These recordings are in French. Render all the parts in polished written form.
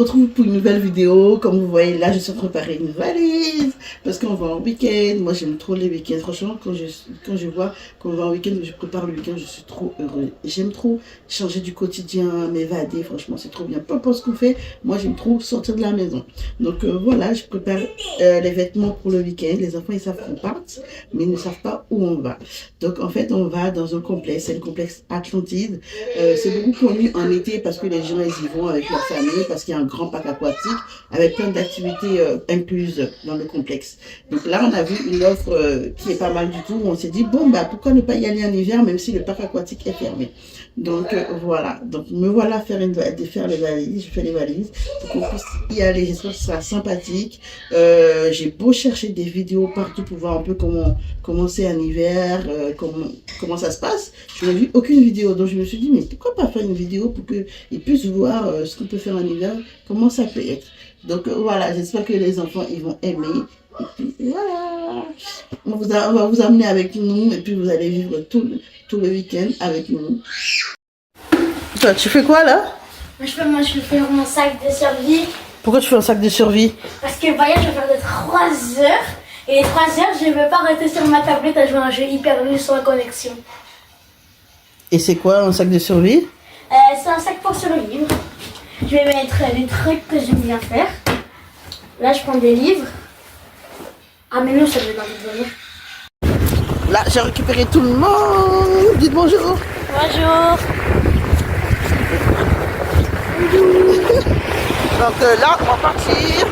retrouve pour une nouvelle vidéo. Comme vous voyez là, je suis en train de préparer une valise parce qu'on va en week-end. Moi j'aime trop les week-ends. Franchement, quand je vois qu'on va en week-end, que je prépare le week-end, je suis trop heureuse. J'aime trop changer du quotidien, m'évader. Franchement, c'est trop bien. Peu importe ce qu'on fait, moi j'aime trop sortir de la maison. Donc voilà, je prépare les vêtements pour le week-end. Les enfants ils savent qu'on part, mais ils ne savent pas où on va. Donc en fait, on va dans un complexe. C'est le complexe Atlantide. C'est beaucoup connu en été parce que les gens ils y vont avec leur famille, parce qu'il y a un grand parc aquatique avec plein d'activités incluses dans le complexe. Donc là, on a vu une offre qui est pas mal du tout. On s'est dit, bon, bah, pourquoi ne pas y aller en hiver, même si le parc aquatique est fermé. Donc voilà. Donc me voilà faire les valises. Je fais les valises pour qu'on puisse y aller. J'espère que ce sera sympathique. J'ai beau chercher des vidéos partout pour voir un peu comment c'est en hiver, comment ça se passe. Je n'ai vu aucune vidéo. Donc je me suis dit, mais pourquoi pas faire une vidéo pour qu'ils puissent voir ce qu'on peut faire en hiver, comment ça peut être. Donc voilà, j'espère que les enfants ils vont aimer. Et puis voilà, on va vous amener avec nous et puis vous allez vivre tout le week-end avec nous. Toi, tu fais quoi là? Moi je vais faire mon sac de survie. Pourquoi tu fais un sac de survie? Parce que le voyage je vais faire de 3 heures. Et les 3 heures je ne veux pas rester sur ma tablette à jouer à un jeu hyper nul sans connexion. Et c'est quoi un sac de survie? C'est un sac pour survivre. Je vais mettre les trucs que j'aime bien faire. Là, je prends des livres. Ah, mais non, ça veut pas venir. Là, j'ai récupéré tout le monde. Dites bonjour. Bonjour. Donc là, on va partir.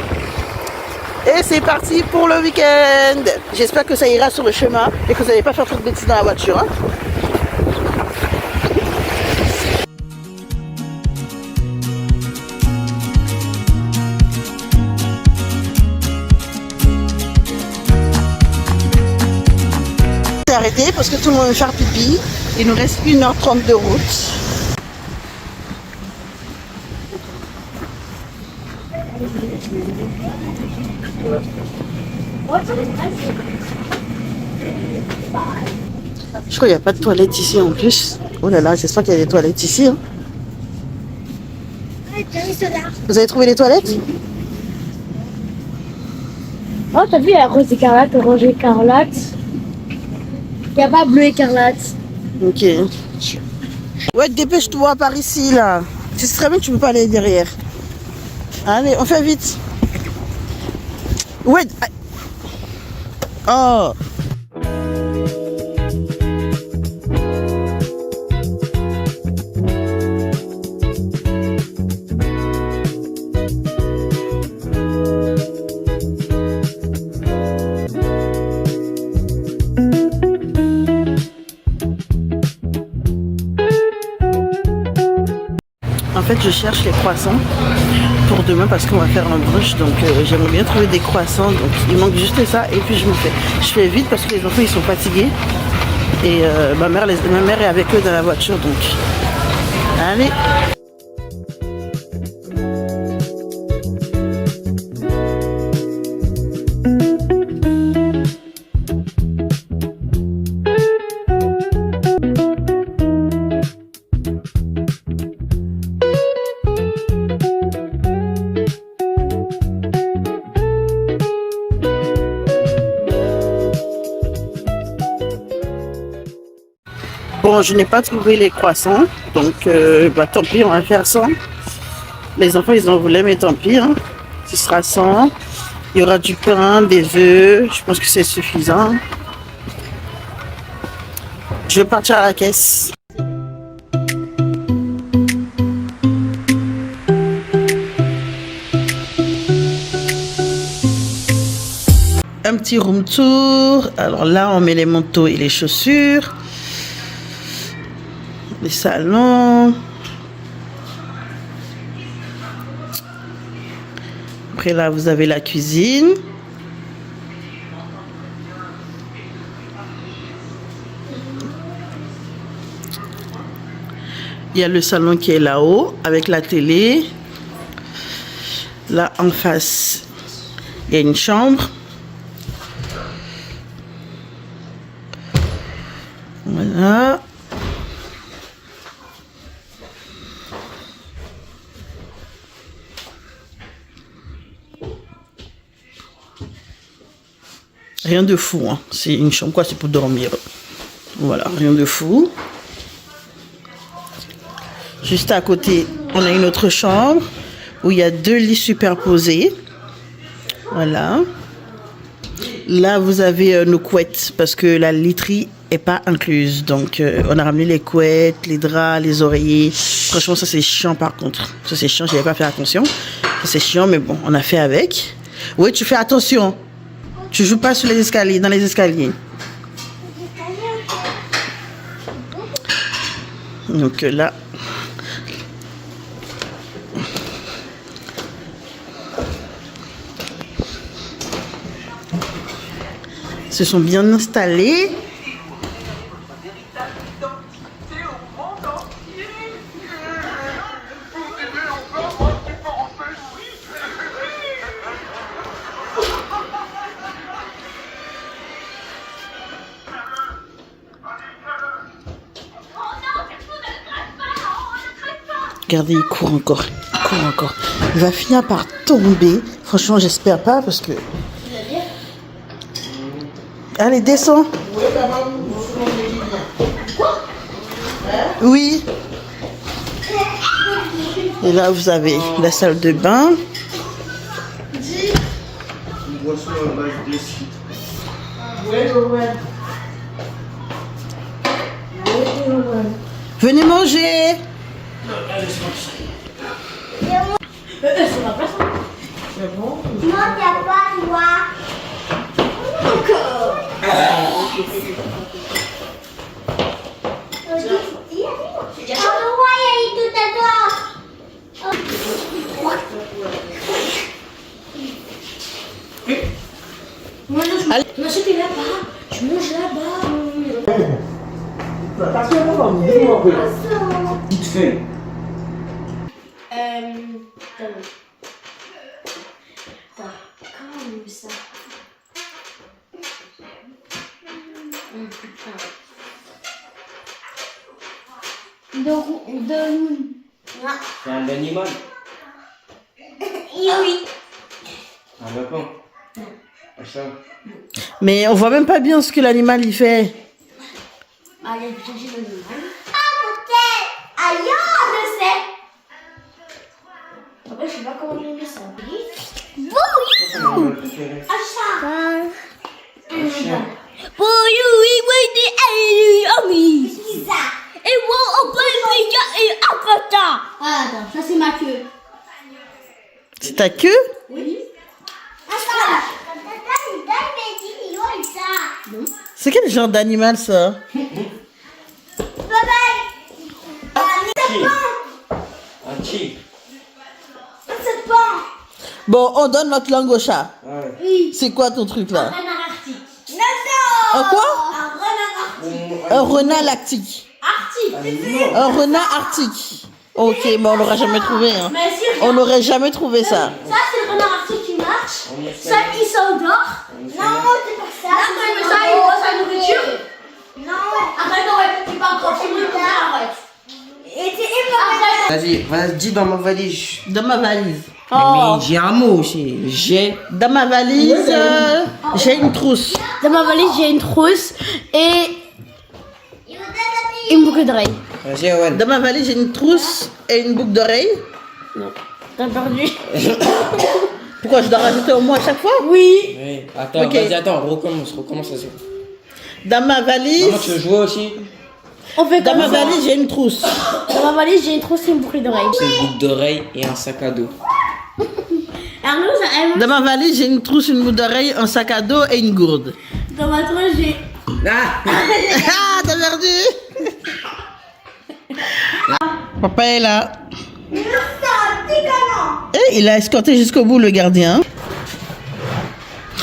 Et c'est parti pour le week-end. J'espère que ça ira sur le chemin et que vous n'allez pas faire trop de bêtises dans la voiture. Hein. Arrêté parce que tout le monde veut faire pipi. Il nous reste 1h30 de route. Je crois qu'il n'y a pas de toilettes ici en plus. Oh là là, j'espère qu'il y a des toilettes ici. Hein. Vous avez trouvé les toilettes? Oh, t'as vu, il y a rose écarlate, orange écarlate. Il n'y a pas bleu écarlate. Ok. Ouais, dépêche-toi par ici là. C'est très bien que tu peux pas aller derrière. Allez, on fait vite. Ouais. Oh. En fait, je cherche les croissants pour demain parce qu'on va faire un brunch. Donc, j'aimerais bien trouver des croissants. Donc, il manque juste ça. Et puis, je fais vite parce que les enfants, ils sont fatigués. Et ma mère est avec eux dans la voiture. Donc, allez. Bon, je n'ai pas trouvé les croissants, donc bah, tant pis, on va faire sans. Les enfants, ils en voulaient, mais tant pis, hein. Ce sera sans. Il y aura du pain, des œufs, je pense que c'est suffisant. Je vais partir à la caisse. Un petit room tour. Alors là, on met les manteaux et les chaussures. Les salons. Après là, vous avez la cuisine. Il y a le salon qui est là-haut avec la télé. Là en face, il y a une chambre. Voilà. Rien de fou, hein. C'est une chambre, quoi, c'est pour dormir. Voilà, rien de fou. Juste à côté, on a une autre chambre où il y a 2 lits superposés. Voilà. Là, vous avez nos couettes parce que la literie est pas incluse. Donc, on a ramené les couettes, les draps, les oreillers. Franchement, ça c'est chiant par contre. Ça c'est chiant, j'avais pas fait attention. Ça c'est chiant, mais bon, on a fait avec. Oui, tu fais attention. Tu joues pas sur les escaliers, dans les escaliers. Donc là, ils se sont bien installés. Regardez, il court encore. Il court encore. Il va finir par tomber. Franchement, j'espère pas parce que... Allez, descends. Oui. Et là, vous avez la salle de bain. Venez manger. C'est ma place. C'est bon? Non, t'as pas toi. Encore. Allez. Non, c'était là-bas. Je mange là-bas. Vite fait. Comme ça. C'est un animal. Oui. Un lapin. Un chat. Mais on voit même pas bien ce que l'animal il fait. Ah, il y a du changement d'animal. Ah, peut-être. Aïe, je sais. Après, je sais pas comment on met ça. C'est mon animal préféré. Un chat. Un chien. Ah, attends, ça c'est ma queue. C'est ta queue? Oui. C'est quel genre d'animal ça? Un tigre. Bon, on donne notre langue au chat. Ouais. Oui. C'est quoi ton truc là? Renard arctique. Un quoi? Un renard arctique. Un renard lactique. Arctique. Un renard arctique. Ok, mais on n'aura jamais trouvé. Hein. Mais si, On n'aurait jamais trouvé ça. ça c'est le renard arctique qui marche. Ça il s'endort. Non, c'est pas ça. Là quand il met ça, il boit sa nourriture. Non. Après non, ouais, tu parles tranquillement, arrête. Et c'est Vas-y, vas-y dans ma valise. Dans ma valise. Mais j'ai un mot aussi. J'ai. Dans ma valise, j'ai une trousse. Dans ma valise, j'ai une trousse et une boucle d'oreilles. Vas-y, Owen. Dans ma valise, j'ai une trousse et une boucle d'oreille. Non. T'as perdu. Pourquoi je dois rajouter au moins à chaque fois? Oui. Oui. Attends, Ok. vas-y, attends, recommence à zéro. Dans ma valise, Maman, tu veux jouer aussi? On fait dans comme ma ça. valise, j'ai une trousse. Dans ma valise, j'ai une trousse et une boucle d'oreilles. C'est une boucle d'oreille et un sac à dos. Arnaud, Dans ma valise, j'ai une trousse, une boucle d'oreille, un sac à dos et une gourde. dans ma trousse, j'ai. Ah! Ah, t'as perdu. Papa est là. Et il a escorté jusqu'au bout le gardien.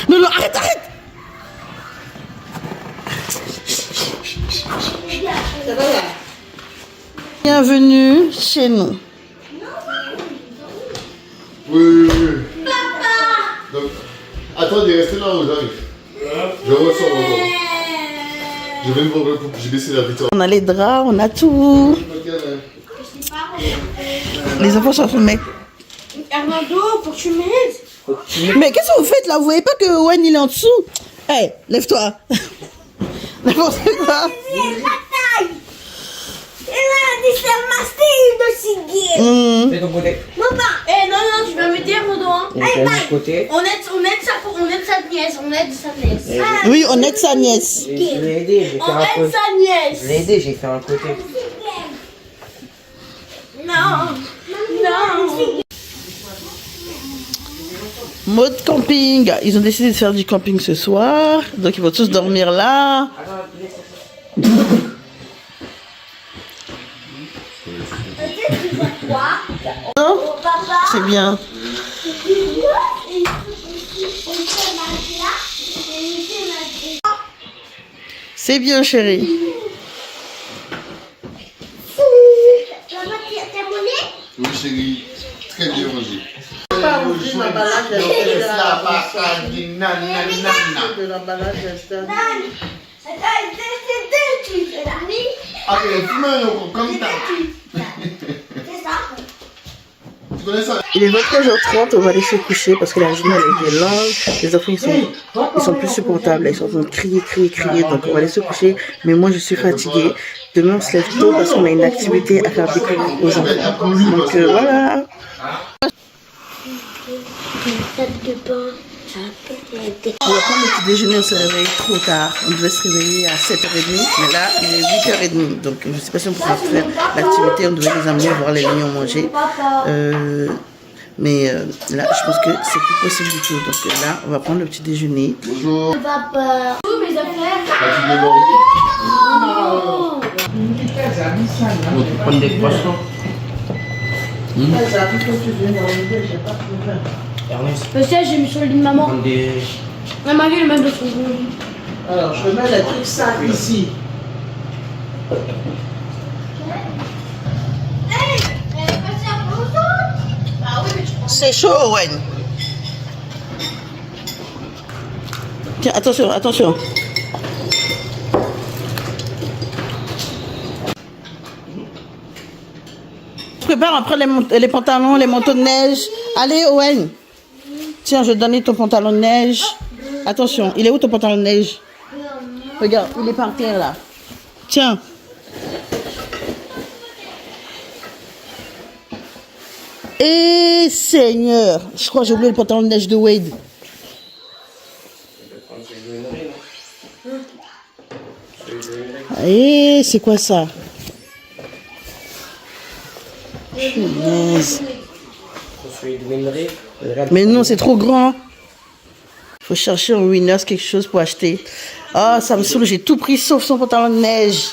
Non, non, arrête, arrête. Bienvenue chez nous. Oui. Donc, attendez, restez là où j'arrive. Je ressors maintenant. Je viens de voir le couple, j'ai baissé la vitre. On a les draps, on a tout. Les enfants sont filmés. Arnaldo, faut que tu m'aides. Mais qu'est-ce que vous faites là? Vous voyez pas que Owen il est en dessous? Hey, lève-toi. N'importe quoi. Fais ton côté. Eh non, non, tu vas me dire, Rodo. Hein. Et fais de côté. On aide sa nièce, on aide sa nièce. Oui, on aide sa nièce. Je l'ai aidé, j'ai fait On un aide côté. sa nièce. Je l'ai aidé, j'ai fait un côté. Non, non. Mode camping. Ils ont décidé de faire du camping ce soir. Donc ils vont tous dormir là. Non, c'est bien. C'est bien, chérie. Oui, chérie. Très bien rangé. Pas ouvrir l'emballage De l'emballage. Ok, fume comme ça. Tu connais ça? Il est 23h30, on va aller se coucher parce que la journée elle était longue. Les enfants ils sont plus supportables, ils sont en train de crier, donc on va aller se coucher. Mais moi je suis fatiguée. Demain on se lève tôt parce qu'on a une activité à faire découvrir aux enfants. Donc voilà. On va prendre le petit déjeuner, on se réveille trop tard. On devait se réveiller à 7h30, mais là il est 8h30. Donc je ne sais pas si on pourra faire l'activité, on devait les amener voir les lions manger. Mais là je pense que c'est plus possible du tout. Donc là on va prendre le petit déjeuner. Bonjour. Papa. Où mes affaires? Fatigué, non? On peut prendre des poissons. Ernest, Peut-être j'ai mis sur le lit de maman. prendre des. La Marie, elle m'a donné son lit. Alors je mets le truc ça ici. C'est chaud, Owen. Tiens, attention, attention. Prépare après les pantalons, les manteaux de neige. Allez, Owen. Tiens, je vais te donner ton pantalon de neige. Attention, il est où ton pantalon de neige? Regarde, il est par terre là. Tiens. Et Seigneur, je crois que j'ai oublié le pantalon de neige de Wade. Et c'est quoi ça? Punaise. Mais non, c'est trop grand. Faut chercher un Winners quelque chose pour acheter. Ah, ça me saoule, j'ai tout pris sauf son pantalon de neige.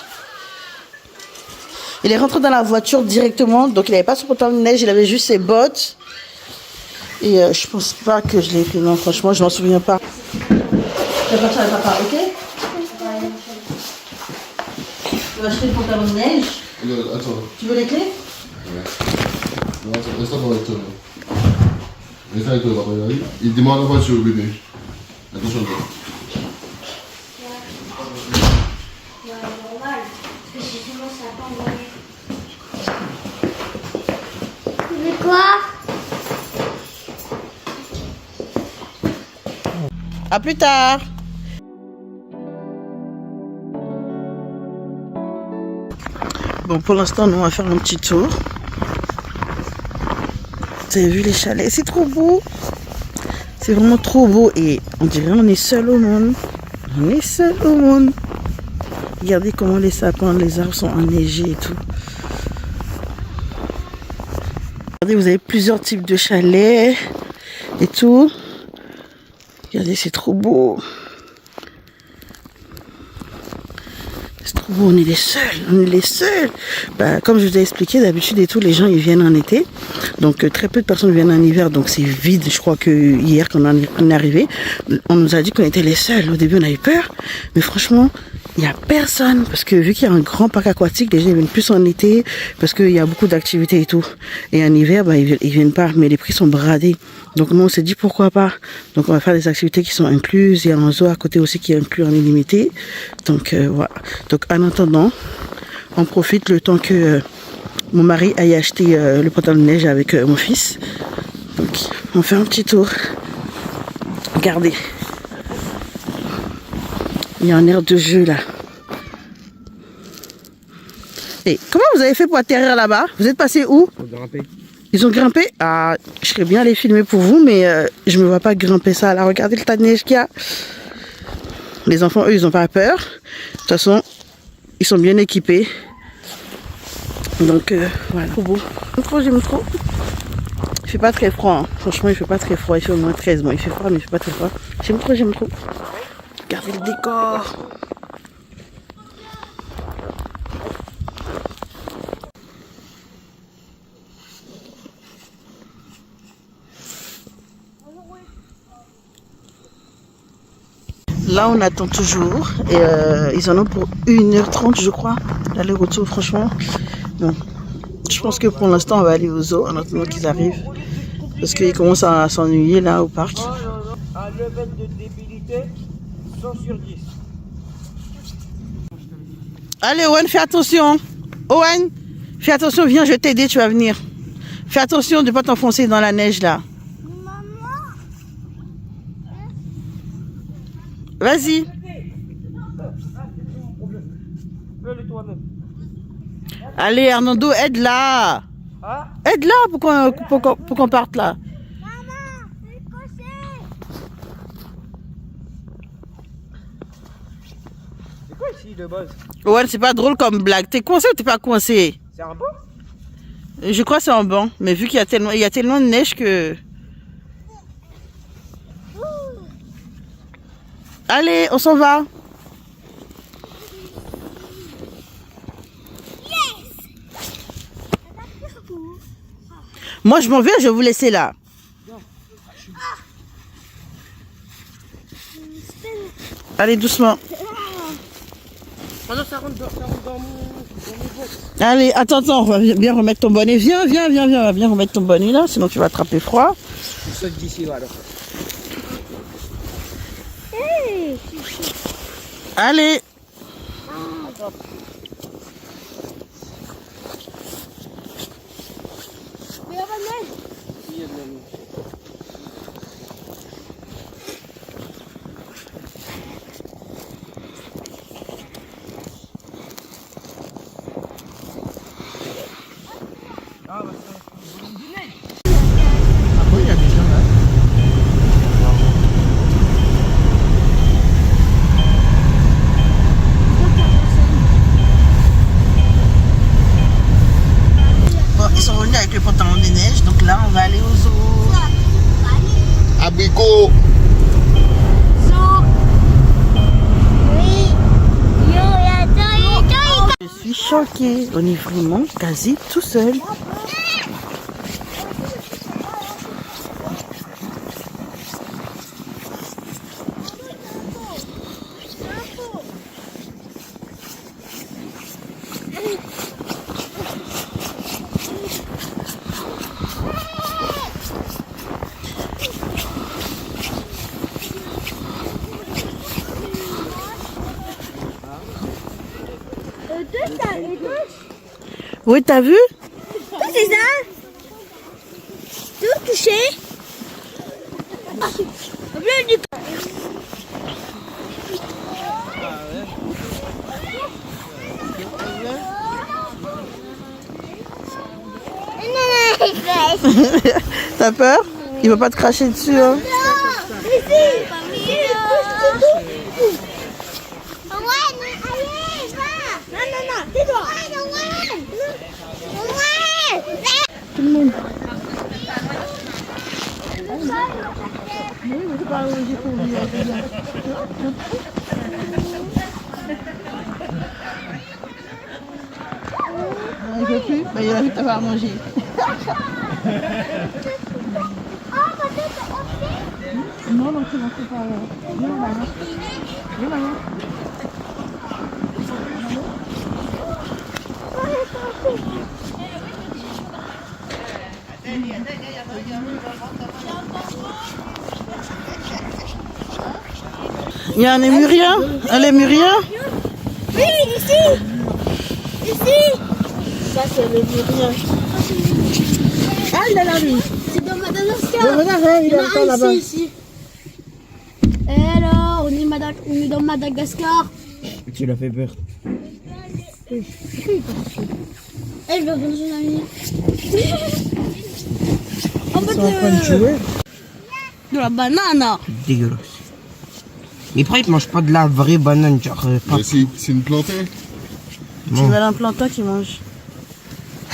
Il est rentré dans la voiture directement, donc il n'avait pas son pantalon de neige, il avait juste ses bottes. Et je pense pas que je l'ai pris. Non, franchement, je m'en souviens pas. Tu vas pas ça à papa, ok? Tu vas acheter le pantalon de neige. Attends. Tu veux les clés? Non, reste dans la voiture. Reste avec toi, papa. Il demande la voiture, bébé. Attention, toi. Quoi? À plus tard. Bon, pour l'instant, nous on va faire un petit tour. Vous avez vu les chalets, c'est trop beau. C'est vraiment trop beau et on dirait on est seul au monde. On est seul au monde. Regardez comment les sapins, les arbres sont enneigés et tout. Regardez, vous avez plusieurs types de chalets et tout. Regardez, c'est trop beau. C'est trop beau, on est les seuls, on est les seuls. Bah, comme je vous ai expliqué, d'habitude et tout, les gens ils viennent en été. Donc très peu de personnes viennent en hiver, donc c'est vide. Je crois que hier quand on est arrivé, on nous a dit qu'on était les seuls. Au début on a eu peur, mais franchement, il n'y a personne. Parce que vu qu'il y a un grand parc aquatique, les gens ils viennent plus en été, parce qu'il y a beaucoup d'activités et tout. Et en hiver, bah, ils viennent pas, mais les prix sont bradés. Donc nous on s'est dit pourquoi pas. Donc on va faire des activités qui sont incluses. Il y a un zoo à côté aussi qui est inclus en illimité. Donc voilà. Donc en attendant, on profite le temps que mon mari aille acheter le pantalon de neige avec mon fils. Donc on fait un petit tour. Regardez. Il y a un air de jeu là. Et comment vous avez fait pour atterrir là-bas? Vous êtes passé où? Ils ont grimpé? Ah, je serais bien allé filmer pour vous, mais je me vois pas grimper ça. Là, regardez le tas de neige qu'il y a. Les enfants, eux, ils ont pas peur. De toute façon, ils sont bien équipés. Donc, voilà. Trop beau. J'aime trop. Il fait pas très froid. Hein. Franchement, il fait pas très froid. Il fait au moins 13. Bon, il fait froid, mais il fait pas très froid. J'aime trop, j'aime trop. Regardez le décor. Là, on attend toujours. Et ils en ont pour 1h30, je crois. L'aller-retour, franchement. Bon. Je pense que pour l'instant, on va aller au zoo en attendant qu'ils arrivent. Parce qu'ils commencent à s'ennuyer là au parc. Un level de débilité 100 sur 10. Allez, Owen, fais attention. Owen, fais attention, viens, je vais t'aider, tu vas venir. Fais attention de ne pas t'enfoncer dans la neige là. Vas-y. Allez, Hernando, aide-la. Hein? Aide-la pour qu'on parte là. C'est quoi ici de base? Ouais, c'est pas drôle comme blague. T'es coincé ou t'es pas coincé? C'est un banc? Je crois que c'est en banc. Mais vu qu'il y a tellement de neige que... Allez, on s'en va. Moi, je m'en vais, je vais vous laisser là. Allez, doucement. Allez, attends, on va bien remettre ton bonnet. Viens, on va bien remettre ton bonnet là, sinon tu vas attraper froid. Je saute d'ici, alors. Allez. Ils sont revenus avec le pantalon des neiges, donc là on va aller au zoo. Abricot. Je suis choquée, on est vraiment quasi tout seul. Oui, t'as vu? C'est ça? Tout touché? T'as peur? Il va pas te cracher dessus, hein? Tout le monde. Il veut plus, bah, il a vu que t'avais à manger. Non, non, c'est bon, c'est pas là. Viens, maman. Viens, maman. Il y a un lémurien? Un lémurien? Oui, ici. Ici. Ça, c'est le lémurien. Ah, il est là, lui. C'est dans Madagascar. Il est encore là-bas. Ici. Et alors, on est Madagascar. dans Madagascar. Tu l'as fait peur. Elle va dans son ami. En Ils sont en train de jouer. de la banane. Dégueulasse. Mais pourquoi ils mangent pas de la vraie banane, genre pas... Mais c'est une plantée. Tu veux un plantain qui mange.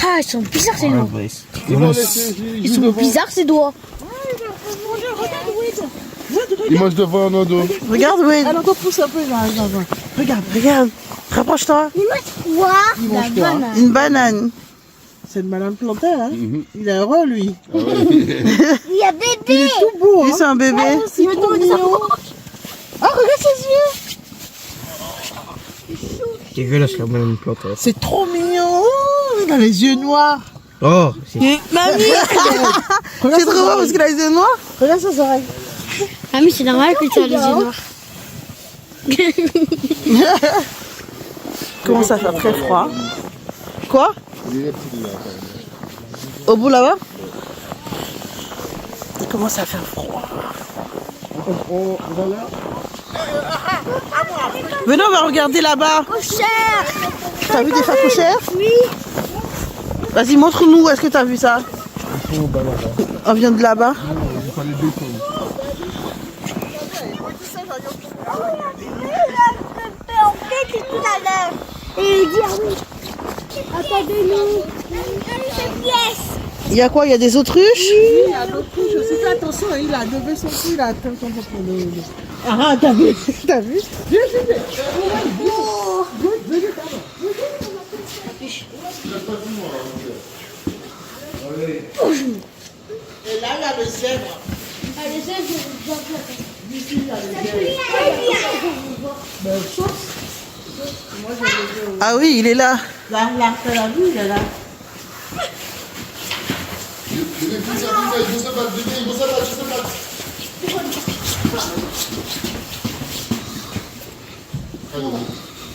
Ah, ils sont bizarres ces Ouais, doigts. ouais, Ils sont bizarres ces doigts. Il mange devant un ado. Regarde, oui. Elle encore pousse un peu. Regarde, regarde. Rapproche-toi. Ils mangent quoi? La banane. Une banane. C'est le malin plantain, hein. Il a un rôle, lui. Il y a bébé. Il est tout beau, Lui, hein. c'est un bébé. C'est trop mignon. Ah, regarde ses yeux. Dégueulasse la banane plante. C'est trop mignon. Oh, il a les yeux noirs. Oh, c'est... Mamie. C'est trop beau parce qu'il a les yeux noirs. Regarde ses oreilles. Ah mais c'est normal que tu as les yeux noirs. Commence à faire très froid. Quoi? Au bout là-bas? Il commence à faire froid. Venez, on va regarder là-bas. T'as vu des phacochères? Oui. Vas-y, montre-nous où est-ce que t'as vu ça. On vient de là-bas. Et il dit ah oui. Attendez-nous. Il y a quoi? Il y a des autruches? Oui, il a l'autre couche. C'est fait attention, hein, il a levé son cou, il a atteint son pour le... Ah, t'as vu? T'as vu? Viens, viens. Et là, il y a le zèbre. Ah oui, il est là. Là, t'as la vue, il est là. Il veut se battre, il veut se battre.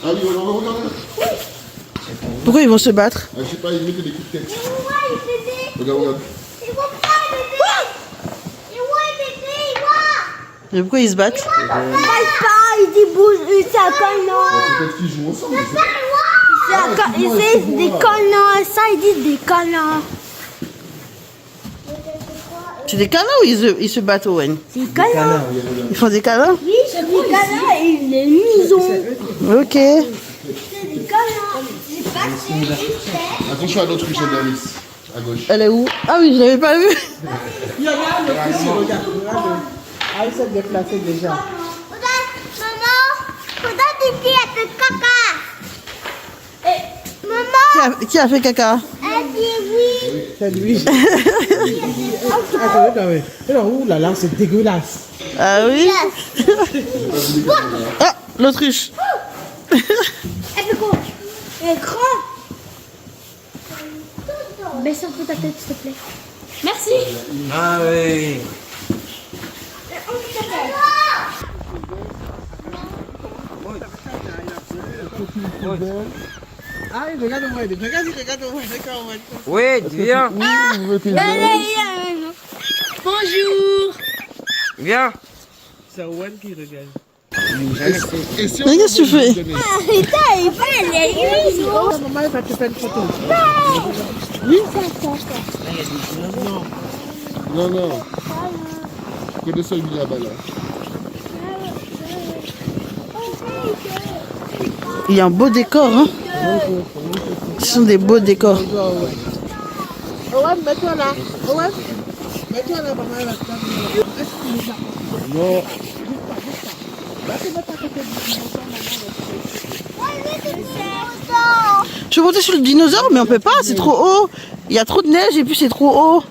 Allez, on va regarder. Pourquoi ils vont se battre? Je sais pas, ils mettent des coups de tête. Regarde. Mais pourquoi ils se battent? Il dit bouge, c'est un canon. Peut-être qu'ils jouent ensemble. C'est des canons, ça il dit des canons. C'est des câlins ou ils se battent, Owen? C'est des canons. Ils font des câlins? Oui, c'est des canons et les misons. Ok. C'est des canons. C'est pas Attention à l'autre ruche d'Alice, à gauche. Elle est où? Ah oui, je l'avais pas vue. Il y en a un autre ici, regarde. Ah, il s'est déplacé déjà. Maman, faudra t'aider à faire caca. Maman, Qui a fait caca? elle dit oui. C'est lui. Attends, attends. Alors, ouh là là, c'est dégueulasse. Ah oui? Ah, l'autruche. Elle fait quoi? Elle est grand. Baisse un peu ta tête, s'il te plaît. Merci. Ah oui. Ah, regarde moi, regarde moi. Ouais, viens. Bonjour. Viens. C'est Owen qui regarde. Et si Mais qu'est-ce que tu fais? Putain, il va aller. Maman, elle va te faire une photo. Non. Que le seul là-bas là. Il y a un beau décor, hein? Ce sont des beaux décors. Owen, mets-toi là. Owen, mets-toi là, maman, elle va te faire une... Non. Je veux monter sur le dinosaure, mais on peut pas, c'est trop haut. Il y a trop de neige et puis c'est trop haut.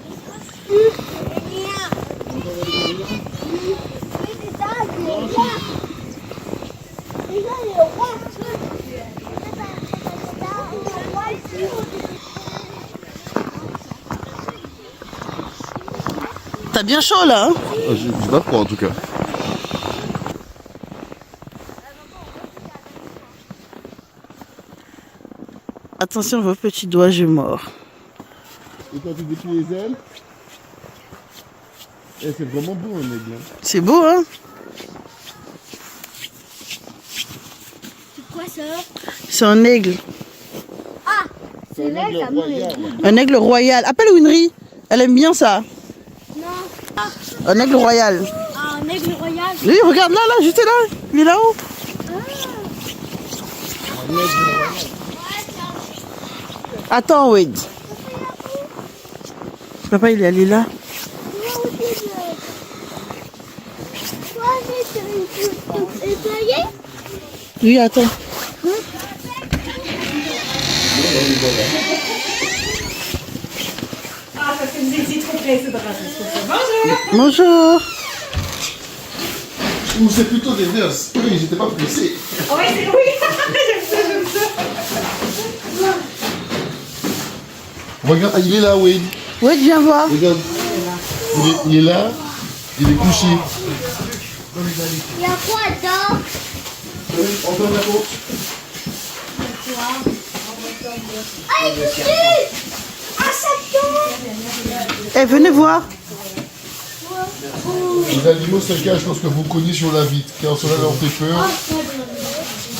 T'as bien chaud là, hein? J'ai pas froid en tout cas. Attention vos petits doigts, je mords. Et quand tu déplies les ailes, c'est vraiment beau un aigle. C'est beau, hein? ça? C'est un aigle. Ah, c'est là, ça royal. Un aigle royal. Appelle Winry. Elle aime bien ça. Non. Un aigle royal. Ah, un aigle royal. Oui, regarde là, là, juste là. Il est là-haut. Attends, Wade. Papa, il est allé là. Oui, attends. Ah, ça fait une visite trop pressée de racisme. Bonjour. Bonjour. Ou c'est plutôt des nurses. Oui, j'étais pas pressé. Oui, c'est oui. J'aime ça, j'aime ça. Regarde, ah, il est là, Wade. Wade, viens voir. Regarde. Il est là. Il est couché. Il y a quoi dedans? On ferme la porte. Ah, il est dessus! Ah, ça tombe! Eh, venez voir. Les animaux se cachent lorsque vous cognez sur la vitre. Car cela leur fait peur.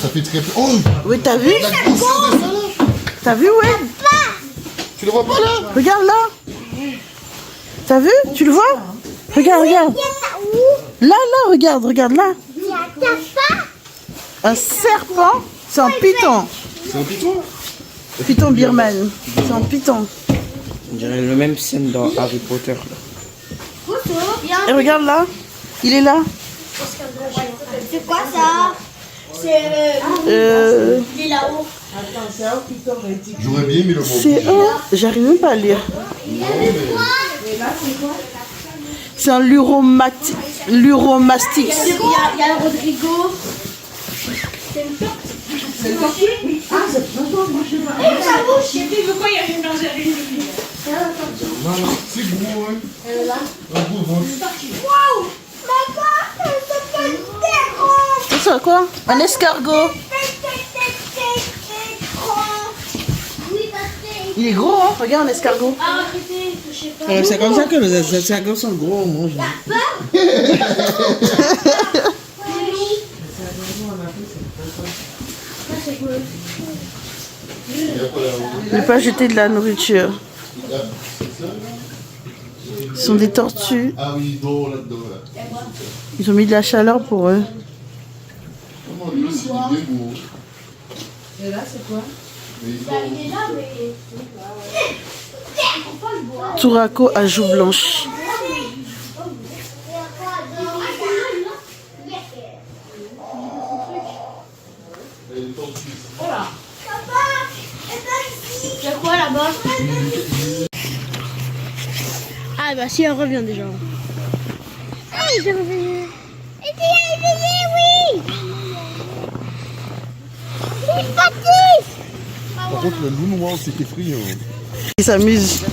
Ça fait très peur. Oh! Oui, t'as vu? La grosseur de ça! T'as vu, Wade? Tu le vois pas là? Regarde là. T'as vu? Tu le vois? Regarde, regarde. Là, là, regarde, regarde là. Il y a ta part! Un serpent. C'est un python. C'est un piton. Python birman. C'est un python. On dirait le même scène dans Harry Potter. Et regarde là. Il est là. C'est quoi ça? C'est. Il est là-haut. J'aurais bien aimé le mot. C'est un. J'arrive même pas à lire. C'est un luromastix. Il y a le Rodrigo. Pourquoi il y a une bergerie? C'est gros, hein? Un gros ventre. Waouh! Maman, ça fait des C'est quoi? Un escargot. Oui, parce que. Il est gros, hein? Regarde un escargot. Arrêtez, touchez pas. C'est comme ça que les escargots sont gros, on mange. Ne pas jeter de la nourriture. Ce sont des tortues. Ah oui, dos là-dedans. Là. Ils ont mis de la chaleur pour eux. Comment lui aussi, il est beau. Et là, c'est quoi? Mais il Il est là, mais. Faut pas le boire. Touraco à joues blanches. Il y a quoi là-bas? Ah bah si, elle revient déjà. Ah, il est revenu. Oui. C'est parti. Par contre, le loup noir, c'est effrayant. Ils s'amusent.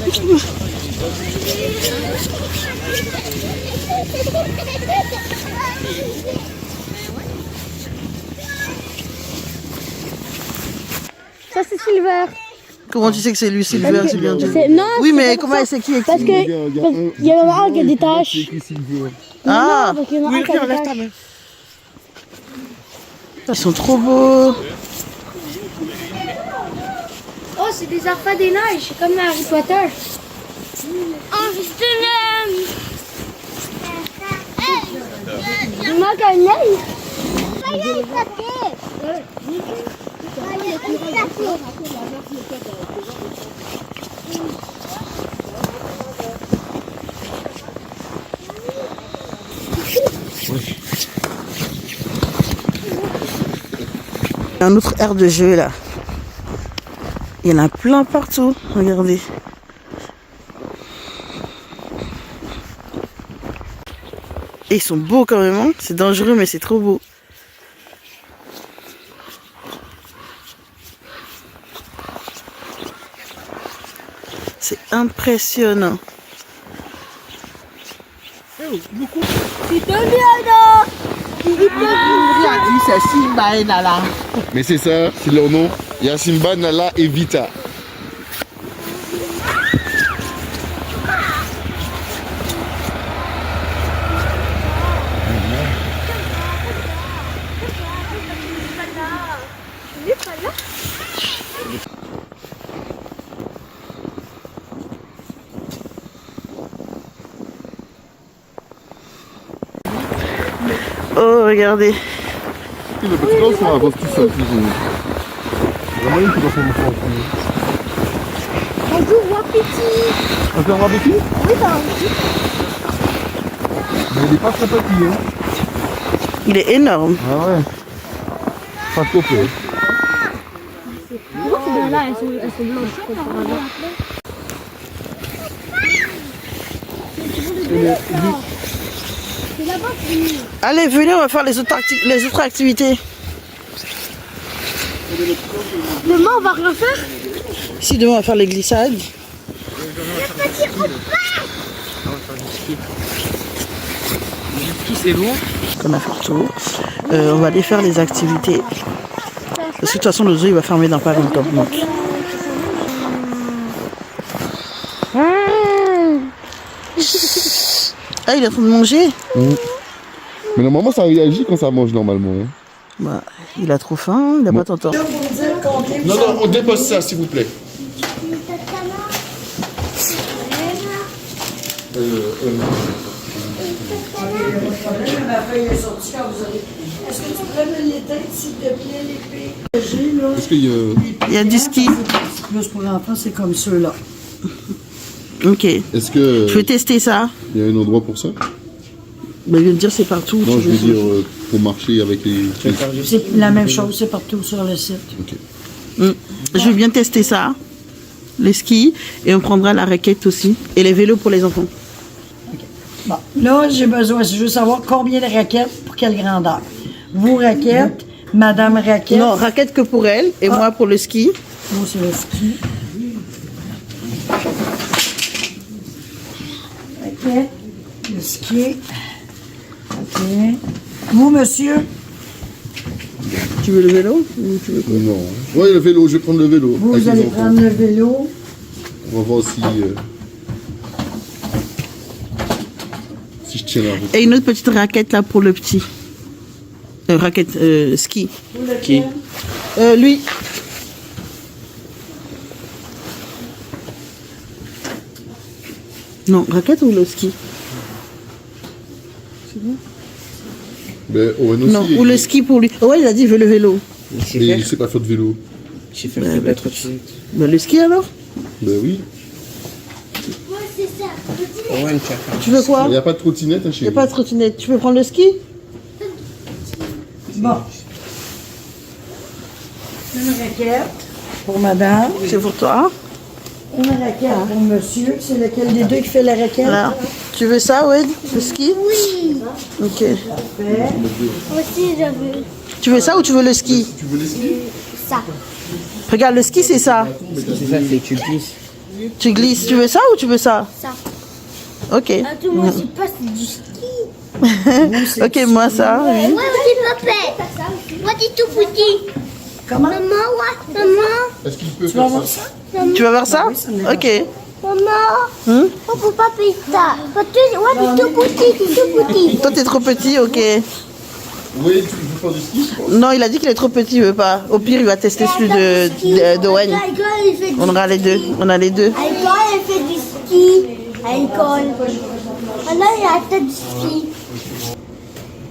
Ça c'est Silver. Comment tu sais que c'est lui, Silver? C'est bien dit. Non, Oui, mais comment elle sait qui est parce qui? que il y en a un qui a des taches. Ah! Donc il y en a un qui a des taches. Ils sont trop beaux. Oh, c'est des enfants des neiges, c'est comme dans Harry Potter. Oh, je l'aime. Il manque un œil. Un autre aire de jeu là. Il y en a plein partout. Regardez. Et ils sont beaux quand même. Hein, c'est dangereux mais c'est trop beau. C'est impressionnant. C'est Simba et Nala. Mais c'est ça, c'est leur nom. Il y a Simba, Nala et Vita. Regardez. Et le petit là, ça avance tout seul, plus ou moins. Vraiment, il faut dans son enfant. Bonjour, Wapiti. On fait un barbecue? Oui, bah oui. Mais il est pas très petit, hein. Il est énorme. Ah ouais. Pas trop peu. Pourquoi ces deux-là, elles sont blanches par hasard? C'est là-bas qui... Allez, venez, on va faire les autres activités. Demain, on va rien faire? Si demain on va faire les glissades. C'est lourd. On a fait le tour. On va aller faire les activités. Parce que de toute façon le zoo il va fermer dans pas longtemps. Donc. Ah, il est en train de manger. Mais normalement, ça réagit quand ça mange normalement. Hein. Bah, il a trop faim, il n'a pas tant de temps. Non, non, on dépose ça, s'il vous plaît. Est-ce que tu pourrais me l'éteindre, s'il te plaît, l'épée? J'ai là. Est-ce qu'il y a... Il y a du ski. Plus pour enfants, c'est comme ceux-là. Ok. Est-ce que... Je vais tester ça. Il y a un endroit pour ça? Mais je vais te dire c'est partout. Non, je veux dire pour marcher avec les... C'est la même chose, c'est partout sur le site. Ok. Je vais bien tester ça. Les skis. Et on prendra la raquette aussi. Et les vélos pour les enfants. Bon, là, j'ai besoin, je veux savoir combien de raquettes pour quelle grandeur. Vous, raquettes, madame raquette. Non, raquette que pour elle. Et moi pour le ski. Moi, c'est le ski. Raquette, le ski. OK. Vous, monsieur? Tu veux le vélo ou tu veux quoi? Non. Ouais, le vélo, je vais prendre le vélo. Vous, avec vous les allez enfants. prendre le vélo. On va voir si je tiens la route. Et une autre petite raquette là pour le petit. Raquette ski. Qui? Lui. Non, raquette ou le ski? Ben, Owen aussi, Non, ou le ski pour lui. Ouais, il a dit je veux le vélo. Il Mais il sait pas faire de vélo. sait faire que de la trottinette. Ben, le ski alors? Ben oui. Ouais, c'est ça. Owen, tu vas faire. Tu veux quoi? Il n'y a pas de trottinette, hein, Il n'y chérie. a pas de trottinette. Tu veux prendre le ski? Bon. Une raquette pour madame. C'est pour toi. Une raquette pour monsieur. C'est lequel des deux qui fait la raquette? Voilà. Tu veux ça, Wade? Le ski? Oui. Ok. Parfait. Moi aussi, je veux Tu veux ça ou tu veux le ski? Tu veux les skis? ça. Regarde, le ski, c'est ça. C'est ça, c'est que tu glisses. Tu glisses. Tu veux ça ou tu veux ça? Ça. Ok. Attends, moi, c'est pas c'est du ski. Ok, moi ça. Oui. Moi aussi, papa. Moi, c'est tout petit. Comment? Maman, ouais. Maman. Est-ce qu'il peut faire ça? Tu vas voir ça? Ok. Maman. On peut pas payer ça. Ouais, c'est tout petit, c'est tout petit. Toi, t'es trop petit, ok. Oui, tu veux faire du ski? Non, il a dit qu'il est trop petit, il veut pas. Au pire, il va tester celui de Wayne. À l'école, il fait du On aura les deux. On a les deux. À l'école, elle fait du ski. À l'école. Maintenant, il a fait du ski.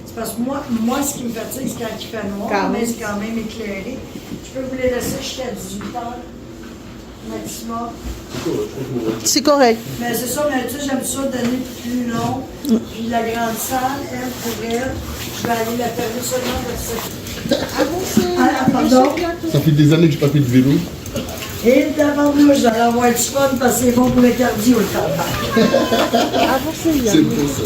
C'est parce que moi, ce qui me fatigue, c'est quand il fait noir, mais c'est quand même éclairé. Je peux vous les laisser jusqu'à 18 heures maximum. C'est correct. Mais c'est ça, mais tu sais, j'aime ça donner plus long. Puis la grande salle, elle, pour elle, je vais aller la fermer seulement vers 7. Ah, pardon? Ça fait des années que j'ai pas fait de vélo. Et d'abord, nous, j'allais avoir du fun parce que c'est bon pour le cardio, le tabac. C'est pour ça.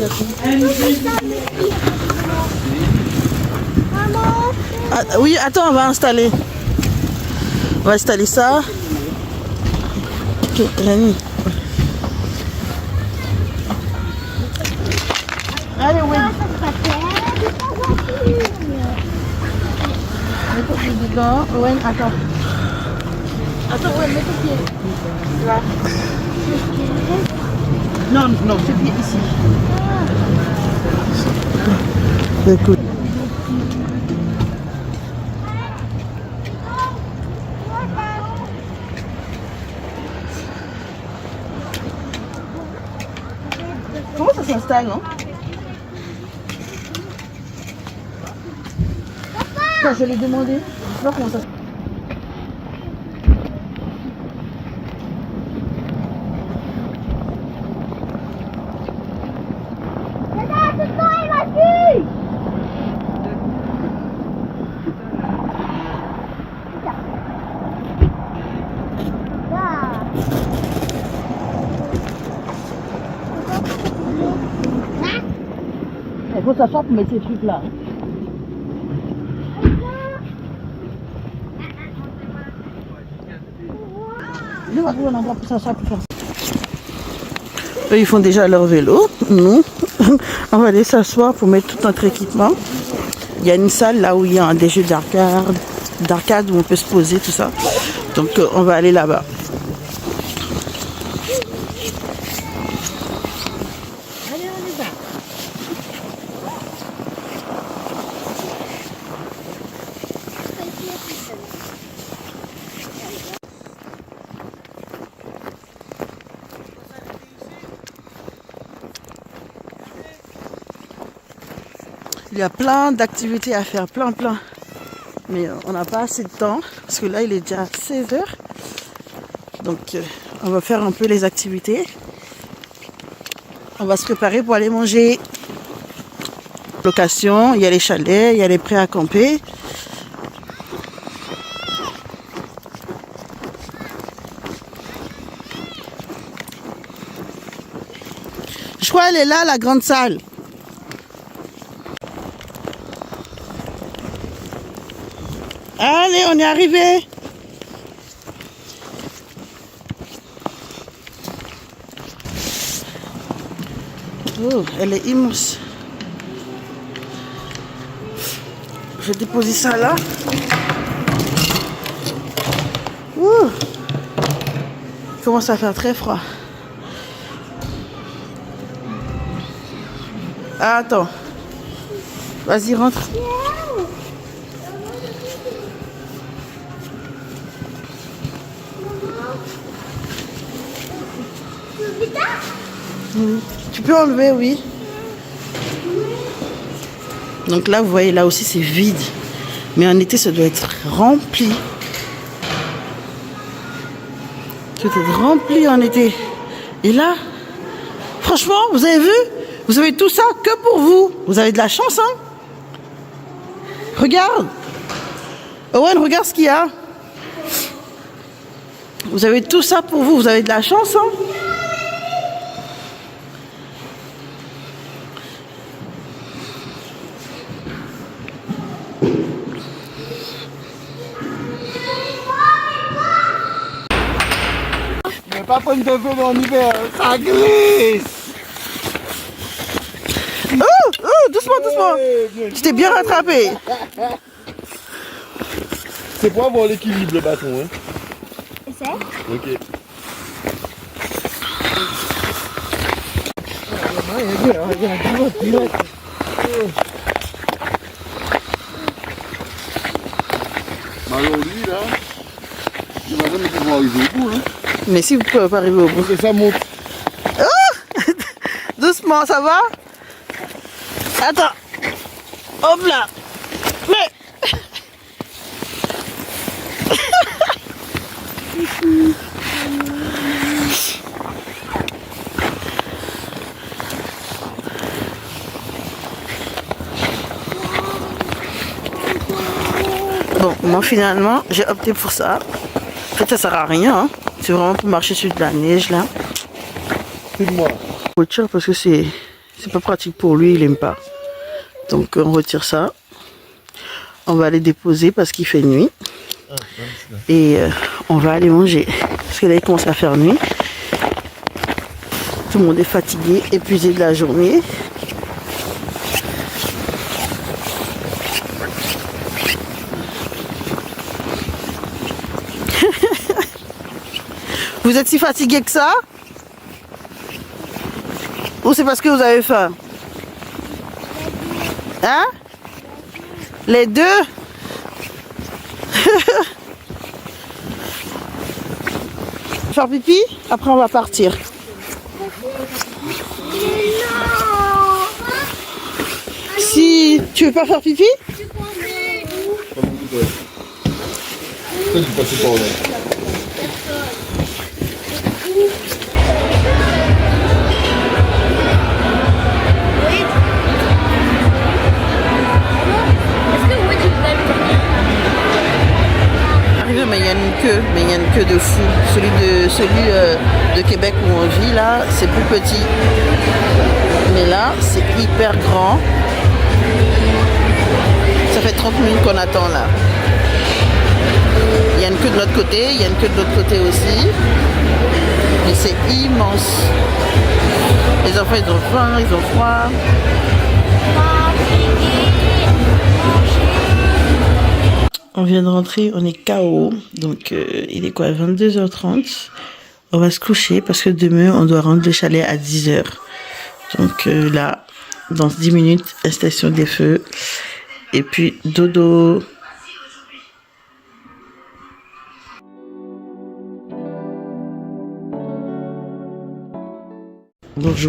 Ah, oui, attends, on va installer. On va installer ça. Ok, Rémi. Allez, oui. Mets ton pied dedans. Owen, attends. Attends, Owen, mets ton pied. Là. Non, non, ce pied ici. Écoute. Comment ça s'installe, non? Quand je l'ai demandé, je sais pas comment ça se... Il faut s'asseoir pour mettre ces trucs là. On va trouver un endroit pour s'asseoir pour faire ça. Eux, ils font déjà leur vélo. Nous, on va aller s'asseoir pour mettre tout notre équipement. Il y a une salle là où il y a des jeux d'arcade où on peut se poser, tout ça. Donc on va aller là-bas. Il y a plein d'activités à faire, plein. Mais on n'a pas assez de temps, parce que là, il est déjà 16h. Donc, on va faire un peu les activités. On va se préparer pour aller manger. Location, il y a les chalets, il y a les prêts à camper. Je crois qu'elle est là, la grande salle. Allez, on est arrivé. Oh, elle est immense. Je vais déposer ça là. Ouh. Il commence à faire très froid. Ah, attends. Vas-y, rentre. Oui. Tu peux enlever, oui. Donc là, vous voyez, là aussi, c'est vide. Mais en été, ça doit être rempli. Ça doit être rempli en été. Et là, franchement, vous avez vu? Vous avez tout ça que pour vous. Vous avez de la chance, hein? Regarde. Owen, regarde ce qu'il y a. Vous avez tout ça pour vous. Vous avez de la chance, hein? Pas prendre de vélo en hiver, ça glisse. Oh, doucement. Tu t'es bien rattrapé. C'est pour avoir l'équilibre, le bâton. Hein. C'est? Ok. Alors lui là, il va jamais pouvoir arriver au bout. Hein. Mais si vous ne pouvez pas arriver au bout. Et ça monte. Oh doucement, ça va? Attends. Hop là. Mais... Bon, moi finalement, j'ai opté pour ça. En fait, ça sert à rien. Hein. C'est vraiment pour marcher sur de la neige là. Filme-moi. On retire parce que c'est pas pratique pour lui, il aime pas. Donc on retire ça. On va aller déposer parce qu'il fait nuit. Et on va aller manger. Parce que là il commence à faire nuit. Tout le monde est fatigué, épuisé de la journée. Vous êtes si fatigué que ça? Ou c'est parce que vous avez faim? Hein? Les deux? Faire pipi? Après on va partir. Si tu veux pas faire pipi? Pas beaucoup de toilettes. Peut-être du passé par là. Arrivé, mais il y a une queue, de fou. Celui de Québec où on vit là, c'est plus petit. Mais là, c'est hyper grand. Ça fait 30 minutes qu'on attend là. Il y a une queue de l'autre côté, il y a une queue de l'autre côté aussi. Mais c'est immense. Les enfants, ils ont faim, ils ont froid. On vient de rentrer, on est KO. Donc, il est quoi, 22h30. On va se coucher parce que demain, on doit rendre le chalet à 10h. Donc là, dans 10 minutes, installation des feux. Et puis, dodo. Donc, je